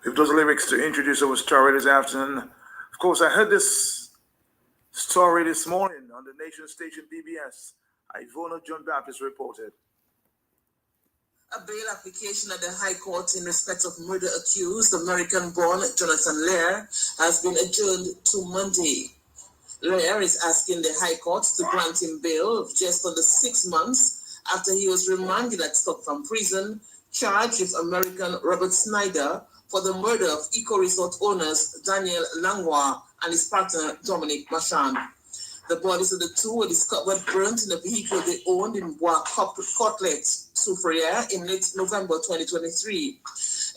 with those lyrics to introduce our story this afternoon. Of course, I heard this story this morning on the nation station PBS. Ivona John Baptist reported. A bail application at the High Court in respect of murder accused American-born Jonathan Lehrer has been adjourned to Monday. Lehrer is asking the High Court to grant him bail just under 6 months after he was remanded at Stockton Prison, charged with American Robert Snyder for the murder of eco-resort owners Daniel Langlois and his partner Dominic Marchand. The bodies of the two were discovered burnt in a vehicle they owned in Bois Courtlet, Soufriere, in late November 2023.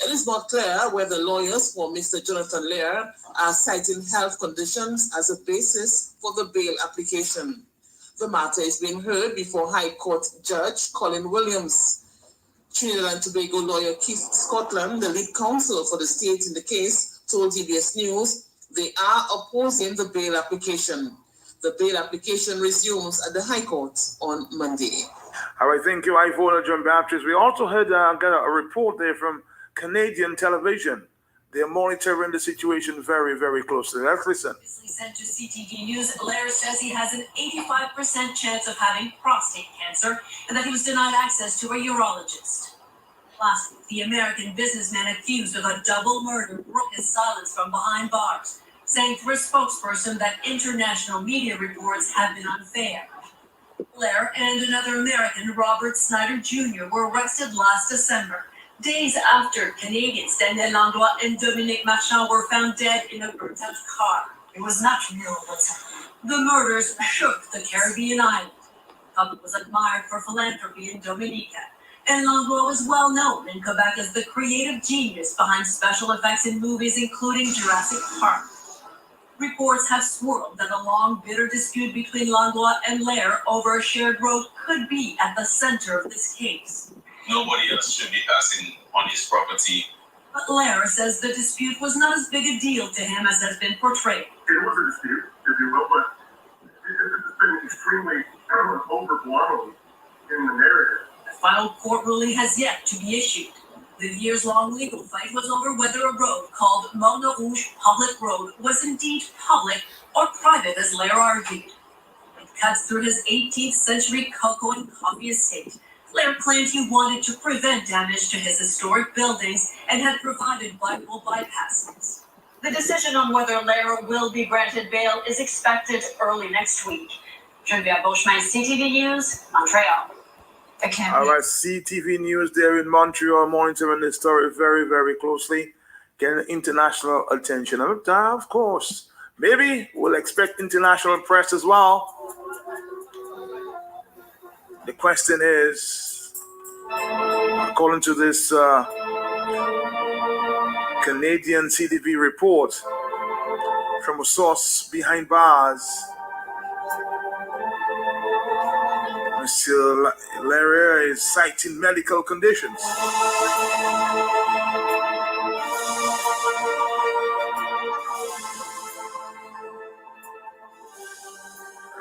It is not clear whether lawyers for Mr. Jonathan Lehrer are citing health conditions as a basis for the bail application. The matter is being heard before High Court Judge Colin Williams. Trinidad and Tobago lawyer Keith Scotland, the lead counsel for the state in the case, told TBS News they are opposing the bail application. The bail application resumes at the High Court on Monday. All right, thank you, Ivona John Baptist. We also heard got a report there from Canadian television. They're monitoring the situation very, very closely. Let's listen. Sent to CTV News, Lehrer says he has an 85% chance of having prostate cancer and that he was denied access to a urologist. Last week, the American businessman accused of a double murder broke his silence from behind bars, saying through a spokesperson that international media reports have been unfair. Lehrer and another American, Robert Snyder Jr., were arrested last December, days after Canadians Daniel Langlois and Dominic Marchand were found dead in a burnt-out car. It was not real what's happening. The murders shook the Caribbean island. The couple was admired for philanthropy in Dominica, and Langlois was well known in Quebec as the creative genius behind special effects in movies including Jurassic Park. Reports have swirled that a long, bitter dispute between Langlois and Lehrer over a shared road could be at the center of this case. Nobody else should be passing on his property. But Lehrer says the dispute was not as big a deal to him as has been portrayed. It was a dispute, if you will, but it's been extremely overblown in the narrative. The final court ruling has yet to be issued. The years-long legal fight was over whether a road called Mont Rouge Public Road was indeed public or private, as Lehrer argued. It cuts through his 18th century cocoa and coffee estate. Lehrer claimed he wanted to prevent damage to his historic buildings and had provided vital bypasses. The decision on whether Lehrer will be granted bail is expected early next week. Geneviève Beauchemin, CTV News, Montreal. All right, CTV News there in Montreal, monitoring this story very, very closely, getting international attention. And of course, maybe we'll expect international press as well. The question is, according to this Canadian CTV report from a source behind bars, Mr. Lehrer is citing medical conditions. I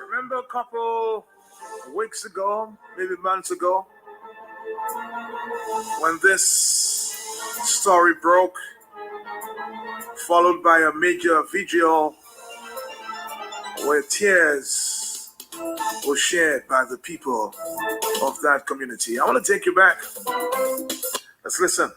remember a couple weeks ago, maybe months ago, when this story broke, followed by a major vigil where tears were shared by the people of that community. I want to take you back. Let's listen.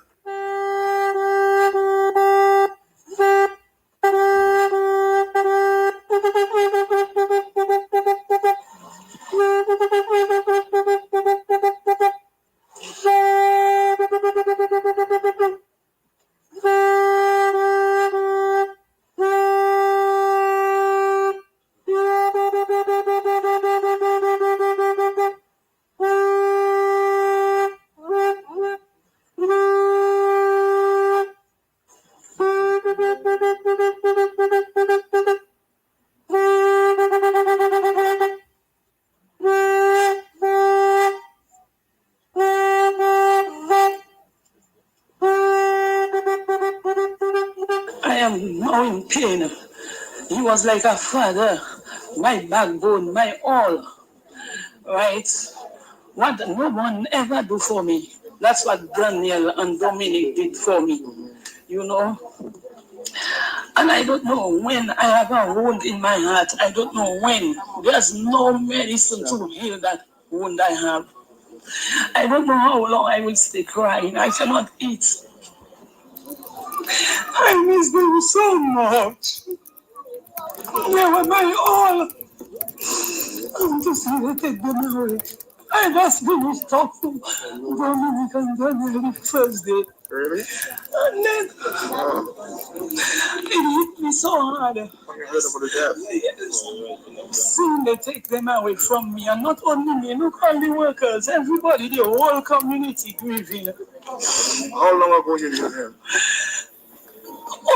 Pain. He was like a father, my backbone, my all. Right? What no one ever do for me. That's what Daniel and Dominic did for me. you know. And I don't know when I have a wound in my heart. I don't know when. There's no medicine to heal that wound I have. I don't know how long I will stay crying. I cannot eat. I miss them so much. They were my all. I'm just going to take them away. I just finished talking to Dominica and Daniel the first day. Really? And then it hit me so hard. When you heard about the death? Yes. Soon they take them away from me. And not only me, look all the workers, everybody, the whole community grieving. How long ago you knew him?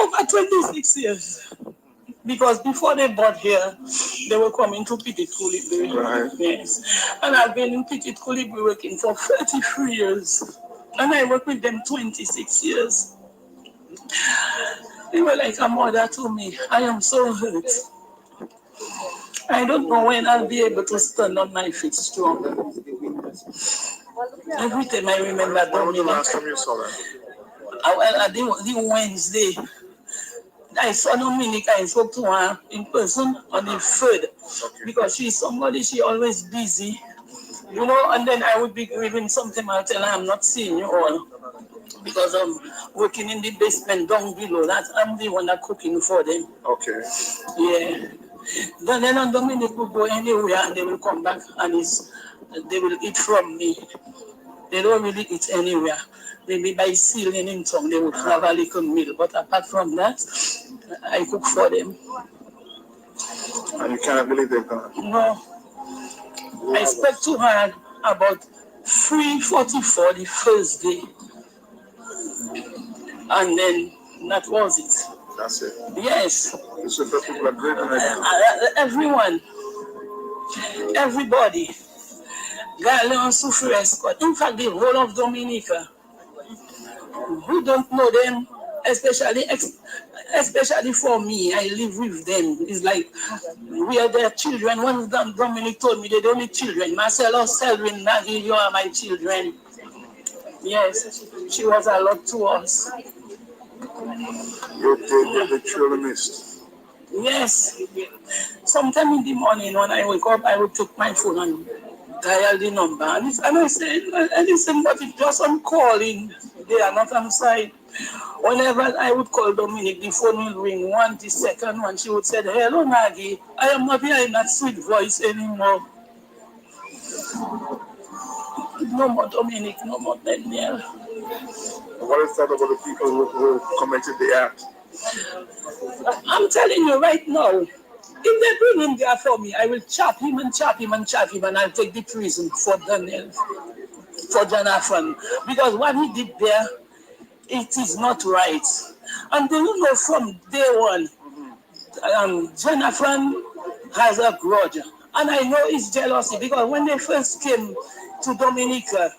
Over 26 years. Because before they bought here, they were coming to Petit Colibri. Right. Yes. And I've been in Petit Colibri working for 33 years. And I worked with them 26 years. They were like a mother to me. I am so hurt. I don't know when I'll be able to stand on my feet strong. Every time I remember When was the Dominica. last time you saw them? The Wednesday. I saw Dominica, I spoke to her in person on the 3rd. Okay. Because she's somebody, she always busy. You know, and then I would be grieving something, I'll tell her I'm not seeing you all. Because I'm working in the basement down below. That I'm the one that cooking for them. Okay. Yeah. Then and Dominic will go anywhere and they will come back and they will eat from me. They don't really eat anywhere. Maybe by sealing in town they would have a little meal. But apart from that, I cook for them. And you cannot believe they're gone? No. I spoke to her about 3:44 the first day. And then that was it. That's it. Yes. So the people are grieving again. Everyone. Everybody. Galeon Sufresco. In fact, the whole of Dominica. Who don't know them, especially for me, I live with them. It's like we are their children. One of them, Dominic told me they don't need children. Marcelo, Selwyn, Maggie, you are my children. Yes, she was a lot to us. You're the children missed. Yes. Sometime in the morning when I wake up, I would take my phone and dial the number. And I said, listen, but it's just I'm calling. They are not on site. Whenever I would call Dominic, the phone will ring one, the second one. She would say, hello, Maggie. I am not hearing that sweet voice anymore. No more Dominic, no more Daniel. What is that about the people who committed the act? I'm telling you right now, if they bring him there for me, I will chop him and chop him and chop him, and I'll take the prison for Daniel, for Jonathan. Because what he did there, it is not right. And do you know from day one, Jonathan has a grudge. And I know it's jealousy because when they first came to Dominica,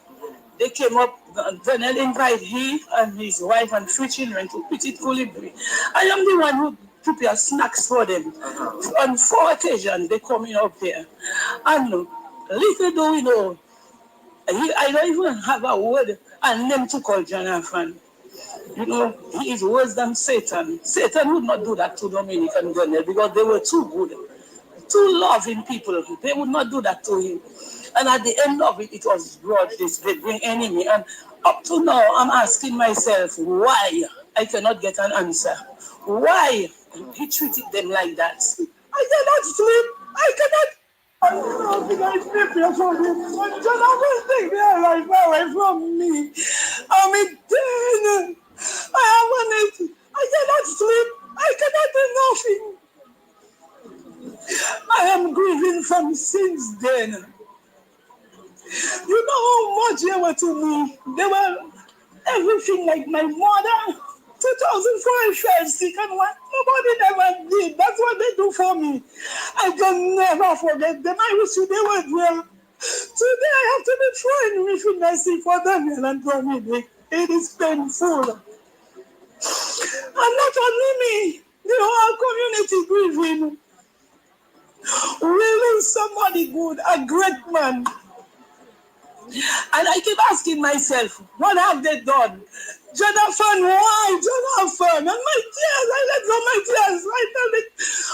they came up, Daniel invited he and his wife and 3 children to Petit Colibri. I am the one who prepare snacks for them. On 4 occasions, they coming up here. And little do we know, I don't even have a word and name to call Jonathan. You know, he is worse than Satan. Satan would not do that to Dominic and Daniel because they were too good, too loving people. They would not do that to him. And at the end of it, it was grudge, they bring enemy. And up to now, I'm asking myself, why? I cannot get an answer. Why he treated them like that? I cannot sleep. I cannot. I prepare for him. Jonathan take their life away from me. I'm in pain. I have it. I cannot sleep. I cannot do nothing. I am grieving from since then. You know how much they were to me. They were everything like my mother. 2004 I fell sick and what nobody never did. That's what they do for me. I can never forget them. I wish you they were there. Today I have to be trying with I see for Daniel and Dominic. It is painful. And not only me, the whole community grieving. We lose somebody good, a great man. And I keep asking myself, what have they done? Jonathan, why? Jonathan. And my tears, I let go my tears. I tell the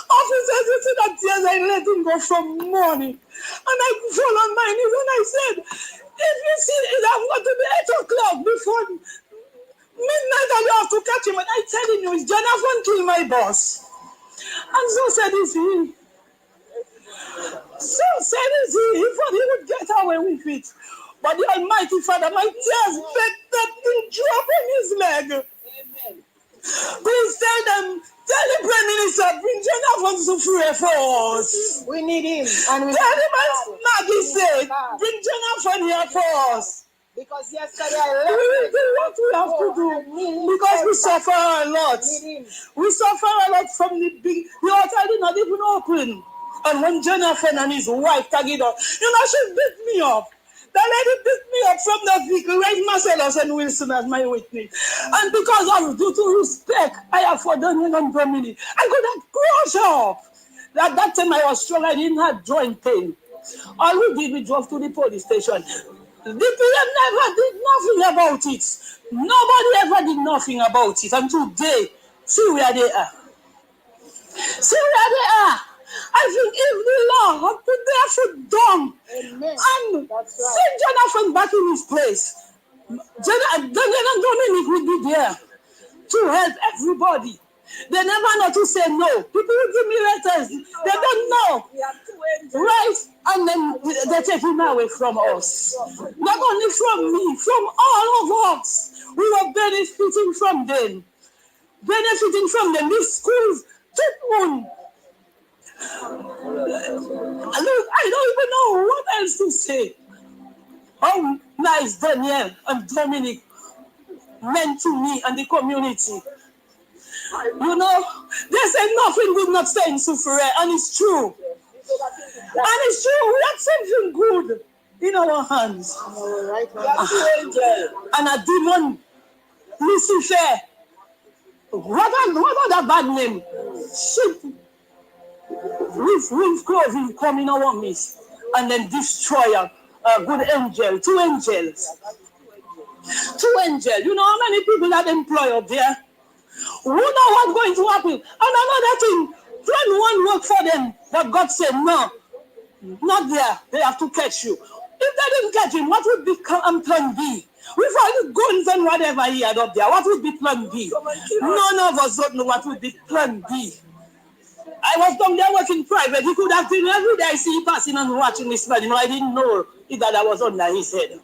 officers, you see that tears, I let him go from morning. And I fall on my knees and I said, if you see it, I've got to be 8 o'clock before midnight and you have to catch him. And I telling you, it's Jonathan killed my boss. And so said is he. So said is he. He thought he would get away with it. But the Almighty Father, my tears begged that thing drop on his leg. Amen. Please tell them, tell the Prime Minister, bring Jonathan to free for us. We need him. And we tell him, as Maggie said, bring Jonathan here for us. Because yesterday I we will do what we have to do. Because we suffer a lot. We suffer a lot from the big, the hotel did not even open. And when Jonathan and his wife tag it up, she beat me up. The lady picked me up from that vehicle, raised Marcellus and Wilson as my witness. And because of due to respect, I have for Daniel and Dominic, I could have crushed her. At that time I was strong, I didn't have joint pain. All we did, we drove to the police station. The PM never did nothing about it. Nobody ever did nothing about it. And today, see where they are. See where they are. I think if the law had put their foot down and send Jonathan back in his place, Daniel and Dominic would be there to help everybody. They never know to say no. People will give me letters. They don't know. Right? And then they take him away from us. Not only from me, from all of us. We were benefiting from them. These schools took one. Look, I don't even know what else to say. How nice Daniel and Dominic meant to me and the community. They say nothing good not stay in Soufriere, and it's true. And it's true, we have something good in our hands. And a demon, Lucifer, what other bad name? Sheep. With clothing come in our midst and then destroy a good angel, 2 angels. 2 angels. You know how many people that employ up there? Who know what's going to happen? And another thing, plan one work for them, but God said, no, not there. They have to catch you. If they didn't catch him, what would become plan B? With all the guns and whatever he had up there, what would be plan B? None of us don't know what would be plan B. I was down there working private. He could have been every day I see him passing and watching this man. I didn't know that I was under his head.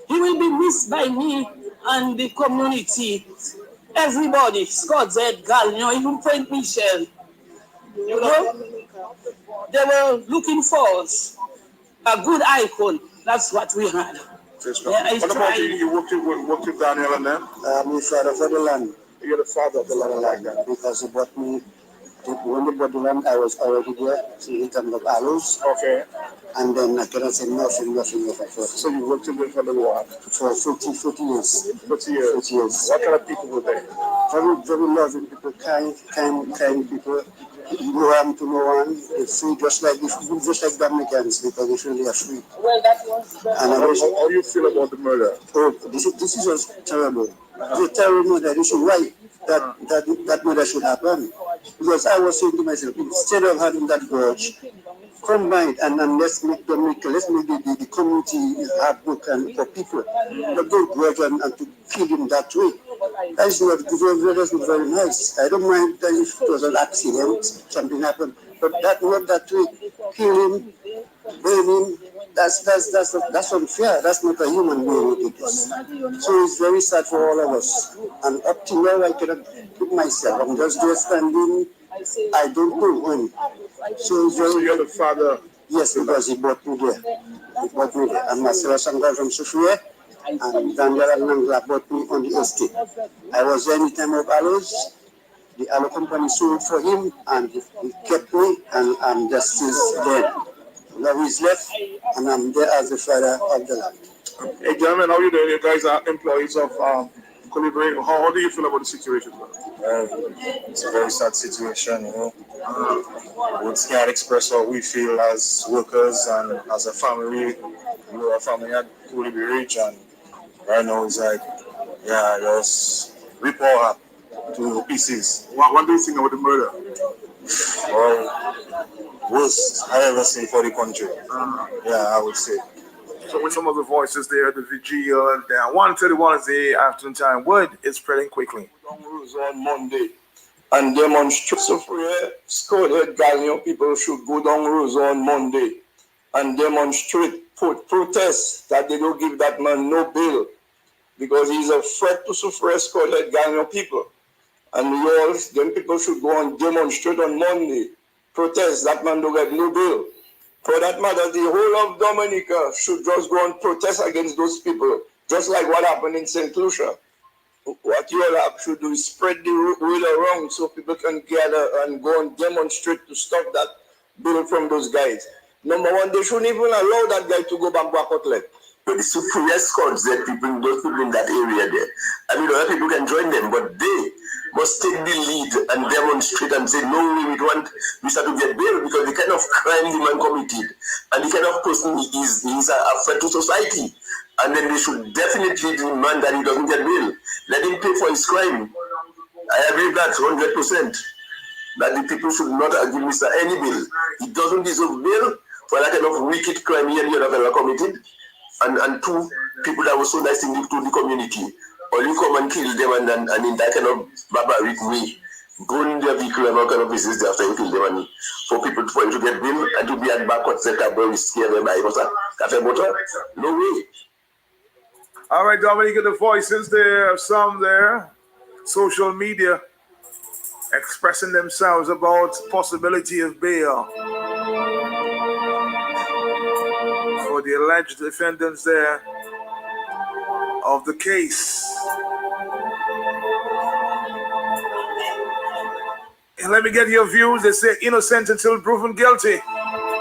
He will be missed by me and the community. Everybody, Scott Z, Gal, even Frank Michel. They were looking for us. A good icon. That's what we had. What about you? You worked with Daniel and them? My father for the land. You're the father of the land like that. Because he bought me, when they bought the land, I was already there, so in terms of aloes. Okay. And then I cannot say nothing. So you worked with them for the war? For 40 years. 40 years. What kind of people were they? Very, very loving people, kind people. No harm to no one. They free just like Dominicans, because they feel they are free. Well, that was how do you feel about the murder? Oh, this is just terrible. It's a terrible murder. This is why that murder should happen. Because I was saying to myself, instead of having that grudge, combined and let's make the community heartbroken for people. But don't grudge and to kill him that way. That is not good. That's not very nice. I don't mind that if it was an accident, something happened, but not that way. Kill him, burn him. That's unfair. That's not a human being. So it's very sad for all of us. And up till now, I cannot put myself. I'm just there standing. I don't know when. So you're the father? Yes, because he brought me there. And myself, some guy from Soufriere, and Daniel and Nangla brought me on the estate. I was there any time of aloes. The aloe company sold for him, and he kept me, and I'm just still there. Now he's left, and I'm there as the father of the land. Hey, gentlemen, how are you doing? You guys are employees of Colibri. How do you feel about the situation? It's a very sad situation, We can't express what we feel as workers and as a family. We're a family at Colibri Ridge, and Right now it's like, yeah, just rip all up to pieces. What do you think about the murder? Well, worst I ever seen for the country. Yeah, I would say. So with some of the voices there, the vigil and 1:31 is the afternoon time. Word is spreading quickly. On Monday and demonstrate. So for Scotland, Ghanaian people should go down roads on Monday and demonstrate, protest that they don't give that man no bail because he's a threat to suffrage Scotland, Ghanaian people. And we all, then people should go and demonstrate on Monday, protest that man don't get no bail. For that matter, the whole of Dominica should just go and protest against those people, just like what happened in St. Lucia. What you all have should do is spread the word around so people can gather and go and demonstrate to stop that bill from those guys. Number one, they shouldn't even allow that guy to go back to Outlet. But the superior squads that those people in that area there. I mean, other people can join them, but they must take the lead and demonstrate and say, no, we want Mr. to get bail because the kind of crime the man committed and the kind of person he is a threat to society. And then they should definitely demand that he doesn't get bail. Let him pay for his crime. I agree with that 100%. That the people should not give Mr. any bail. He doesn't deserve bail for that kind of wicked crime he and the other fellow committed. And two people that were so nice to the community. Or you come and kill them and in that kind of barbaric way, burn their vehicle and all kind of business after you kill them and for people to get bail and to be at backward setup where we scare them by cafe motor. No way. All right, Dominica, the voices there, some there, social media expressing themselves about possibility of bail for the alleged defendants there of the case. And let me get your views. They say innocent until proven guilty.